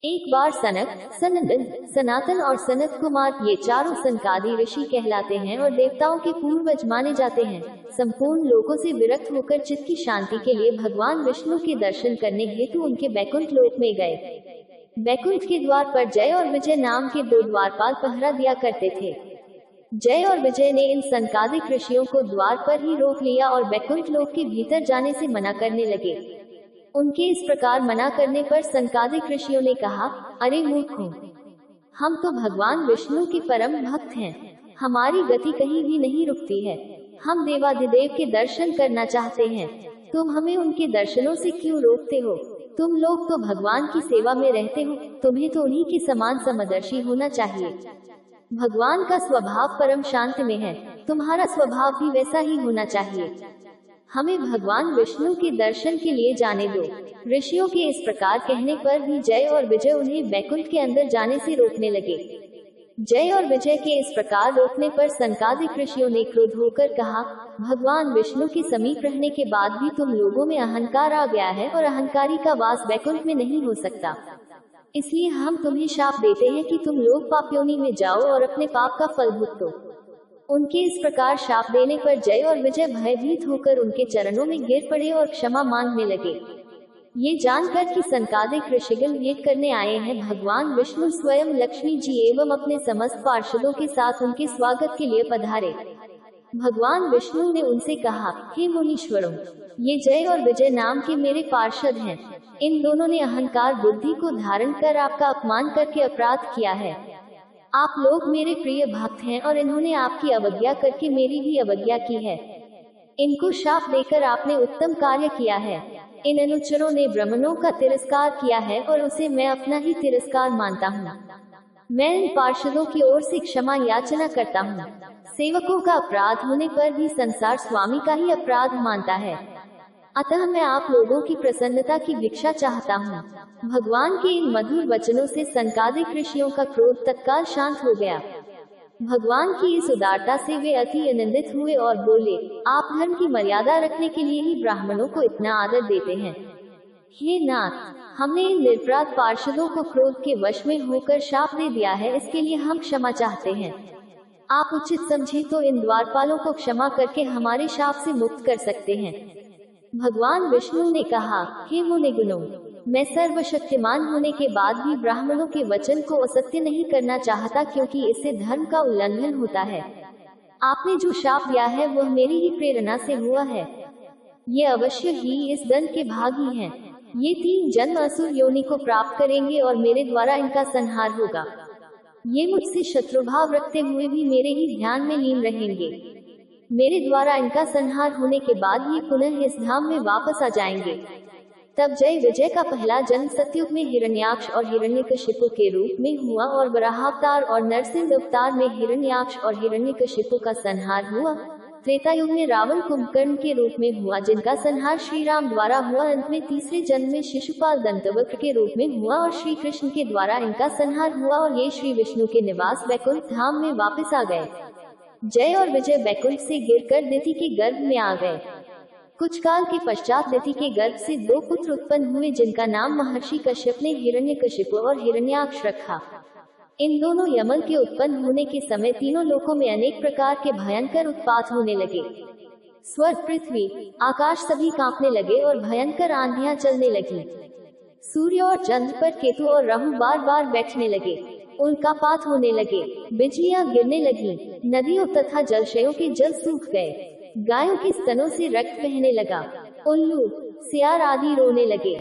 एक बार सनक, सनंदन, सनातन और सनत कुमार ये चारों सनकादि ऋषि कहलाते हैं और देवताओं के पूर्वज माने जाते हैं। संपूर्ण लोगों से विरक्त होकर चित्त की शांति के लिए भगवान विष्णु के दर्शन करने हेतु उनके बैकुंठ लोक में गए। बैकुंठ के द्वार पर जय और विजय नाम के दो द्वारपाल पहरा दिया करते थे। जय और विजय ने इन सनकादिक ऋषियों को द्वार पर ही रोक लिया और बैकुंठ लोक के भीतर जाने से मना करने लगे। उनके इस प्रकार मना करने पर सनकादिक ऋषियों ने कहा, अरे मूर्खों, हम तो भगवान विष्णु के परम भक्त हैं, हमारी गति कहीं भी नहीं रुकती है। हम देवाधिदेव के दर्शन करना चाहते हैं, तुम हमें उनके दर्शनों से क्यों रोकते हो? तुम लोग तो भगवान की सेवा में रहते हो, तुम्हें तो उन्हीं के समान समदर्शी होना चाहिए। भगवान का स्वभाव परम शांत में है, तुम्हारा स्वभाव भी वैसा ही होना चाहिए। हमें भगवान विष्णु के दर्शन के लिए जाने दो। ऋषियों के इस प्रकार कहने पर भी जय और विजय उन्हें बैकुंठ के अंदर जाने से रोकने लगे। जय और विजय के इस प्रकार रोकने पर सनकादिक ऋषियों ने क्रोध होकर कहा, भगवान विष्णु के समीप रहने के बाद भी तुम लोगों में अहंकार आ गया है और अहंकारी का वास बैकुंठ में नहीं हो सकता। इसलिए हम तुम्हें शाप देते हैं कि तुम लोग पापयोनि में जाओ और अपने पाप का फल भुगतो। उनके इस प्रकार शाप देने पर जय और विजय भयभीत होकर उनके चरणों में गिर पड़े और क्षमा मांगने लगे। ये जानकर कि सनकादिक ऋषिगण भेंट करने आए हैं, भगवान विष्णु स्वयं लक्ष्मी जी एवं अपने समस्त पार्षदों के साथ उनके स्वागत के लिए पधारे। भगवान विष्णु ने उनसे कहा, हे मुनीश्वरों, ये जय और विजय नाम के मेरे पार्षद हैं। इन दोनों ने अहंकार बुद्धि को धारण कर आपका अपमान करके अपराध किया है। आप लोग मेरे प्रिय भक्त हैं और इन्होंने आपकी अवज्ञा करके मेरी भी अवज्ञा की है। इनको शाप देकर आपने उत्तम कार्य किया है। इन अनुचरों ने ब्राह्मणों का तिरस्कार किया है और उसे मैं अपना ही तिरस्कार मानता हूँ। मैं इन पार्षदों की ओर से क्षमा याचना करता हूँ। सेवकों का अपराध होने पर भी संसार स्वामी का ही अपराध मानता है, अतः मैं आप लोगों की प्रसन्नता की भिक्षा चाहता हूँ। भगवान के इन मधुर वचनों से सनकादिक ऋषियों का क्रोध तत्काल शांत हो गया। भगवान की इस उदारता से वे अति आनंदित हुए और बोले, आप धर्म की मर्यादा रखने के लिए ही ब्राह्मणों को इतना आदर देते हैं। हे नाथ, हमने इन निर्पराध पार्षदों को क्रोध के वश में होकर शाप दे दिया है, इसके लिए हम क्षमा चाहते हैं। आप उचित समझे तो इन द्वारपालों को क्षमा करके हमारे शाप से मुक्त कर सकते हैं। भगवान विष्णु ने कहा, हे मुनिगुणों, मैं सर्वशक्तिमान होने के बाद भी ब्राह्मणों के वचन को असत्य नहीं करना चाहता, क्योंकि इससे धर्म का उल्लंघन होता है। आपने जो शाप दिया है वह मेरी ही प्रेरणा से हुआ है। ये अवश्य ही इस दंड के भागी हैं। ये 3 जन्म असुर योनि को प्राप्त करेंगे और मेरे द्वारा इनका संहार होगा। ये मुझसे शत्रुभाव रखते हुए भी मेरे ही ध्यान में लीन रहेंगे। मेरे द्वारा इनका संहार होने के बाद ये पुनः इस धाम में वापस आ जाएंगे। तब जय विजय का पहला जन्म सतयुग में हिरण्याक्ष और हिरण्यकशिपु के रूप में हुआ और वराहावतार और नरसिंह अवतार में हिरण्याक्ष और हिरण्यकशिपु का संहार हुआ। त्रेता युग में रावण कुंभकर्ण के रूप में हुआ, जिनका संहार श्री राम द्वारा हुआ। अंत में तीसरे जन्म में शिशुपाल दंतवक्र के रूप में हुआ और श्री कृष्ण के द्वारा इनका संहार हुआ और ये श्री विष्णु के निवास बैकुंठ धाम में वापस आ गए। जय और विजय बैकुंठ से गिरकर दिति के गर्भ में आ गए। कुछ काल के पश्चात दिति के गर्भ से 2 पुत्र उत्पन्न हुए, जिनका नाम महर्षि कश्यप ने हिरण्यकशिपु और हिरण्याक्ष रखा। इन दोनों यमन के उत्पन्न होने के समय तीनों लोकों में अनेक प्रकार के भयंकर उत्पात होने लगे। स्वर्ग, पृथ्वी, आकाश सभी कांपने लगे और भयंकर आंधियां चलने लगी। सूर्य और चंद्र पर केतु और राहु बार बार बैठने लगे, उल्कापात होने लगे, बिजलियां गिरने लगी, नदियों तथा जलाशयों के जल सूख गए, गायों के स्तनों से रक्त बहने लगा, उल्लू, सियार आदि रोने लगे।